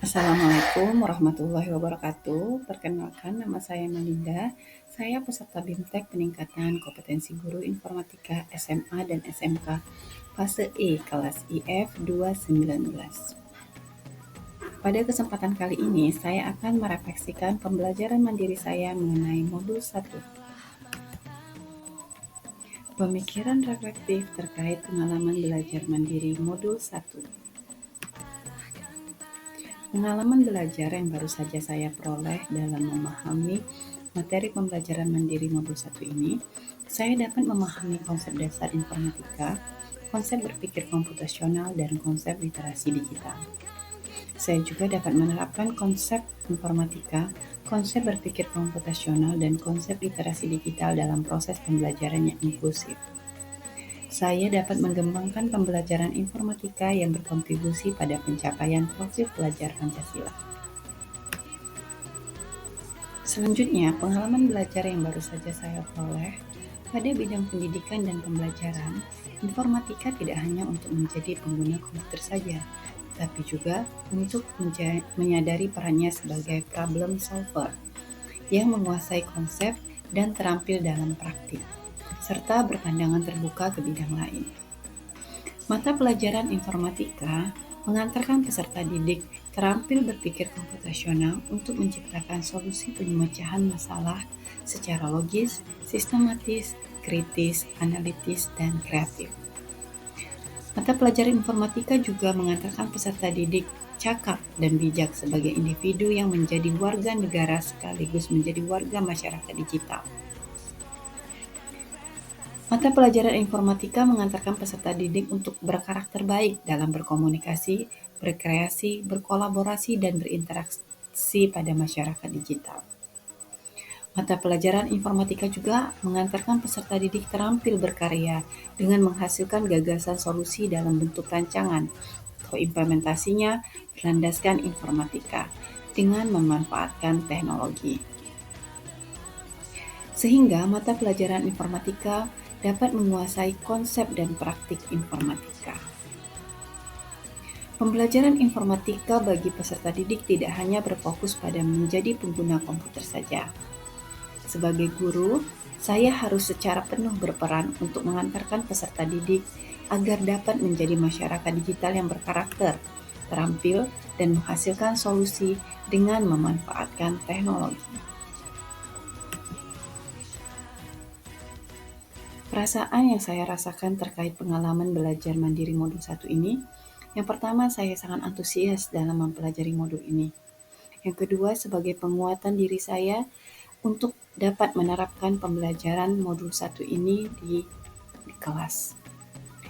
Assalamualaikum warahmatullahi wabarakatuh. Perkenalkan, nama saya Melinda. Saya peserta BIMTEK Peningkatan Kompetensi Guru Informatika SMA dan SMK Fase E kelas IF 219. Pada kesempatan kali ini, saya akan merefleksikan pembelajaran mandiri saya mengenai modul 1. Pemikiran reflektif terkait pengalaman belajar mandiri modul 1. Pengalaman belajar yang baru saja saya peroleh dalam memahami materi pembelajaran mandiri modul 1 ini, saya dapat memahami konsep dasar informatika, konsep berpikir komputasional, dan konsep literasi digital. Saya juga dapat menerapkan konsep informatika, konsep berpikir komputasional, dan konsep literasi digital dalam proses pembelajaran yang inklusif. Saya dapat mengembangkan pembelajaran informatika yang berkontribusi pada pencapaian profil pelajar Pancasila. Selanjutnya, pengalaman belajar yang baru saja saya peroleh pada bidang pendidikan dan pembelajaran, informatika tidak hanya untuk menjadi pengguna komputer saja, tapi juga untuk menyadari perannya sebagai problem solver yang menguasai konsep dan terampil dalam praktik, serta berpandangan terbuka ke bidang lain. Mata pelajaran informatika mengantarkan peserta didik terampil berpikir komputasional untuk menciptakan solusi pemecahan masalah secara logis, sistematis, kritis, analitis, dan kreatif. Mata pelajaran informatika juga mengantarkan peserta didik cakap dan bijak sebagai individu yang menjadi warga negara sekaligus menjadi warga masyarakat digital. Mata pelajaran informatika mengantarkan peserta didik untuk berkarakter baik dalam berkomunikasi, berkreasi, berkolaborasi, dan berinteraksi pada masyarakat digital. Mata pelajaran informatika juga mengantarkan peserta didik terampil berkarya dengan menghasilkan gagasan solusi dalam bentuk rancangan atau implementasinya berlandaskan informatika dengan memanfaatkan teknologi. Sehingga mata pelajaran informatika dapat menguasai konsep dan praktik informatika. Pembelajaran informatika bagi peserta didik tidak hanya berfokus pada menjadi pengguna komputer saja. Sebagai guru, saya harus secara penuh berperan untuk mengantarkan peserta didik agar dapat menjadi masyarakat digital yang berkarakter, terampil, dan menghasilkan solusi dengan memanfaatkan teknologi. Perasaan yang saya rasakan terkait pengalaman belajar mandiri modul 1 ini, yang pertama saya sangat antusias dalam mempelajari modul ini. Yang kedua, sebagai penguatan diri saya untuk dapat menerapkan pembelajaran modul 1 ini di kelas.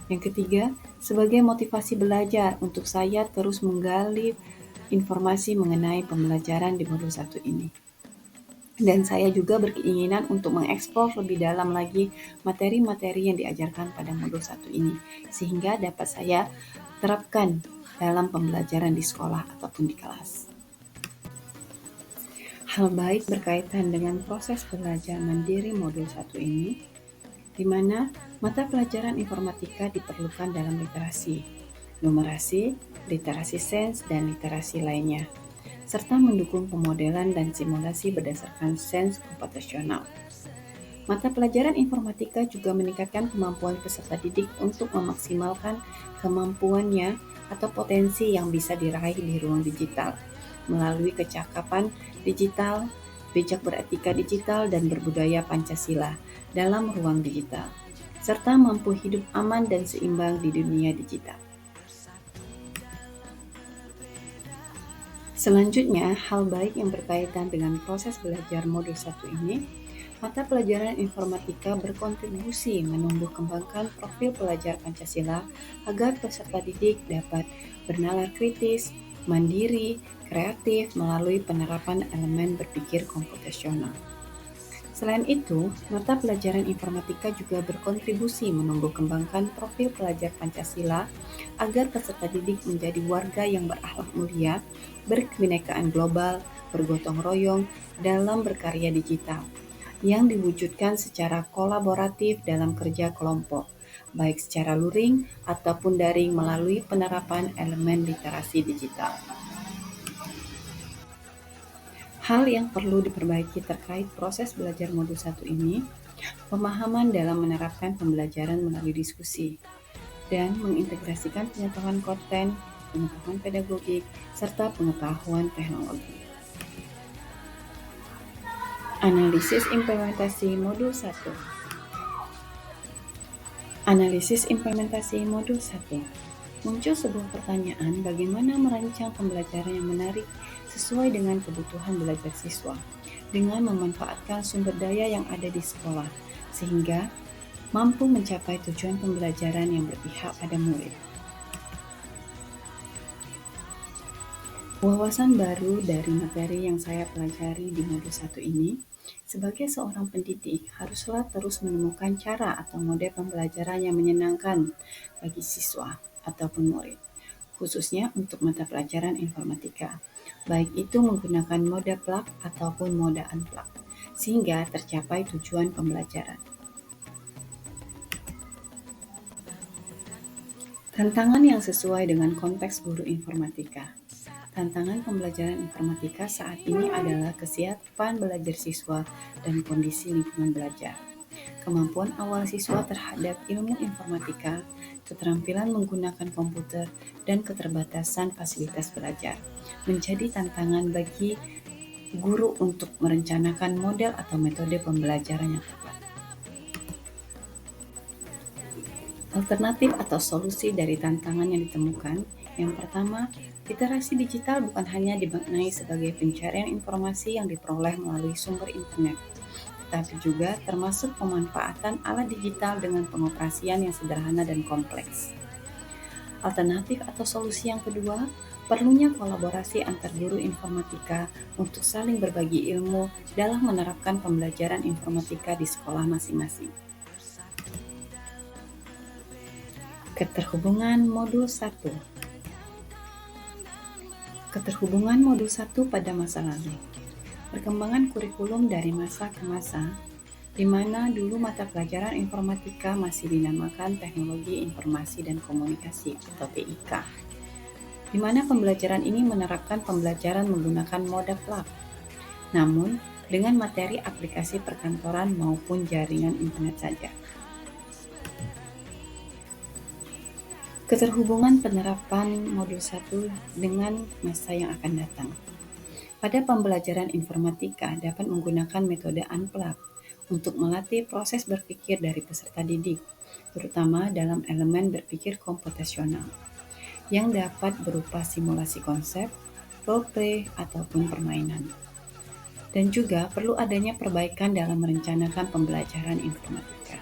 Yang ketiga, sebagai motivasi belajar untuk saya terus menggali informasi mengenai pembelajaran di modul 1 ini. Dan saya juga berkeinginan untuk mengeksplor lebih dalam lagi materi-materi yang diajarkan pada modul 1 ini, sehingga dapat saya terapkan dalam pembelajaran di sekolah ataupun di kelas. Hal baik berkaitan dengan proses belajar mandiri modul 1 ini, di mana mata pelajaran informatika diperlukan dalam literasi, numerasi, literasi sains, dan literasi lainnya, serta mendukung pemodelan dan simulasi berdasarkan sains komputasional. Mata pelajaran informatika juga meningkatkan kemampuan peserta didik untuk memaksimalkan kemampuannya atau potensi yang bisa diraih di ruang digital melalui kecakapan digital, bijak beretika digital, dan berbudaya Pancasila dalam ruang digital, serta mampu hidup aman dan seimbang di dunia digital. Selanjutnya, hal baik yang berkaitan dengan proses belajar modul 1 ini, mata pelajaran informatika berkontribusi menumbuh kembangkan profil pelajar Pancasila agar peserta didik dapat bernalar kritis, mandiri, kreatif melalui penerapan elemen berpikir komputasional. Selain itu, mata pelajaran informatika juga berkontribusi menumbuh kembangkan profil pelajar Pancasila agar peserta didik menjadi warga yang berakhlak mulia, berkebinekaan global, bergotong royong dalam berkarya digital, yang diwujudkan secara kolaboratif dalam kerja kelompok, baik secara luring ataupun daring melalui penerapan elemen literasi digital. Hal yang perlu diperbaiki terkait proses belajar modul 1 ini, pemahaman dalam menerapkan pembelajaran melalui diskusi, dan mengintegrasikan pengetahuan konten, pengetahuan pedagogik, serta pengetahuan teknologi. Analisis implementasi modul 1. Analisis implementasi modul 1. Muncul sebuah pertanyaan bagaimana merancang pembelajaran yang menarik sesuai dengan kebutuhan belajar siswa, dengan memanfaatkan sumber daya yang ada di sekolah, sehingga mampu mencapai tujuan pembelajaran yang berpihak pada murid. Wawasan baru dari materi yang saya pelajari di modul 1 ini, sebagai seorang pendidik haruslah terus menemukan cara atau model pembelajaran yang menyenangkan bagi siswa ataupun murid, khususnya untuk mata pelajaran informatika, baik itu menggunakan moda plug ataupun moda unplug, sehingga tercapai tujuan pembelajaran. Tantangan yang sesuai dengan konteks guru informatika. Tantangan pembelajaran informatika saat ini adalah kesiapan belajar siswa dan kondisi lingkungan belajar. Kemampuan awal siswa terhadap ilmu informatika, keterampilan menggunakan komputer, dan keterbatasan fasilitas belajar menjadi tantangan bagi guru untuk merencanakan model atau metode pembelajaran yang tepat. Alternatif atau solusi dari tantangan yang ditemukan, yang pertama, literasi digital bukan hanya dimaknai sebagai pencarian informasi yang diperoleh melalui sumber internet, tetapi juga termasuk pemanfaatan alat digital dengan pengoperasian yang sederhana dan kompleks. Alternatif atau solusi yang kedua, perlunya kolaborasi antar guru informatika untuk saling berbagi ilmu dalam menerapkan pembelajaran informatika di sekolah masing-masing. Keterhubungan modul 1. Keterhubungan modul 1 pada masa lalu. Perkembangan kurikulum dari masa ke masa, di mana dulu mata pelajaran informatika masih dinamakan Teknologi Informasi dan Komunikasi atau TIK, di mana pembelajaran ini menerapkan pembelajaran menggunakan moda plug, namun dengan materi aplikasi perkantoran maupun jaringan internet saja. Keterhubungan penerapan modul 1 dengan masa yang akan datang. Pada pembelajaran informatika dapat menggunakan metode unplug untuk melatih proses berpikir dari peserta didik, terutama dalam elemen berpikir komputasional, yang dapat berupa simulasi konsep, role play, ataupun permainan. Dan juga perlu adanya perbaikan dalam merencanakan pembelajaran informatika.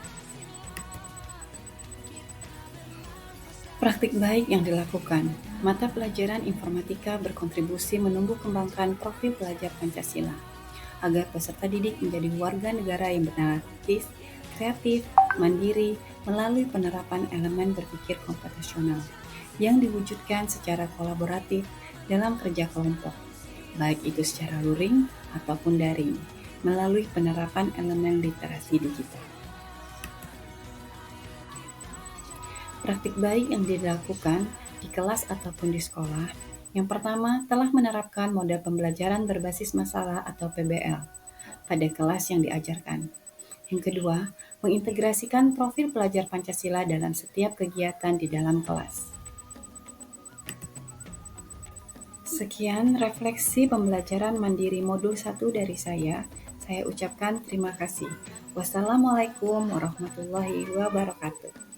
Praktik baik yang dilakukan, mata pelajaran informatika berkontribusi menumbuh kembangkan profil pelajar Pancasila, agar peserta didik menjadi warga negara yang bernarkis, kreatif, mandiri, melalui penerapan elemen berpikir komputasional, yang diwujudkan secara kolaboratif dalam kerja kelompok, baik itu secara luring ataupun daring, melalui penerapan elemen literasi digital. Praktik baik yang dilakukan di kelas ataupun di sekolah, yang pertama telah menerapkan model pembelajaran berbasis masalah atau PBL pada kelas yang diajarkan. Yang kedua, mengintegrasikan profil pelajar Pancasila dalam setiap kegiatan di dalam kelas. Sekian refleksi pembelajaran mandiri modul 1 dari saya. Saya ucapkan terima kasih. Wassalamualaikum warahmatullahi wabarakatuh.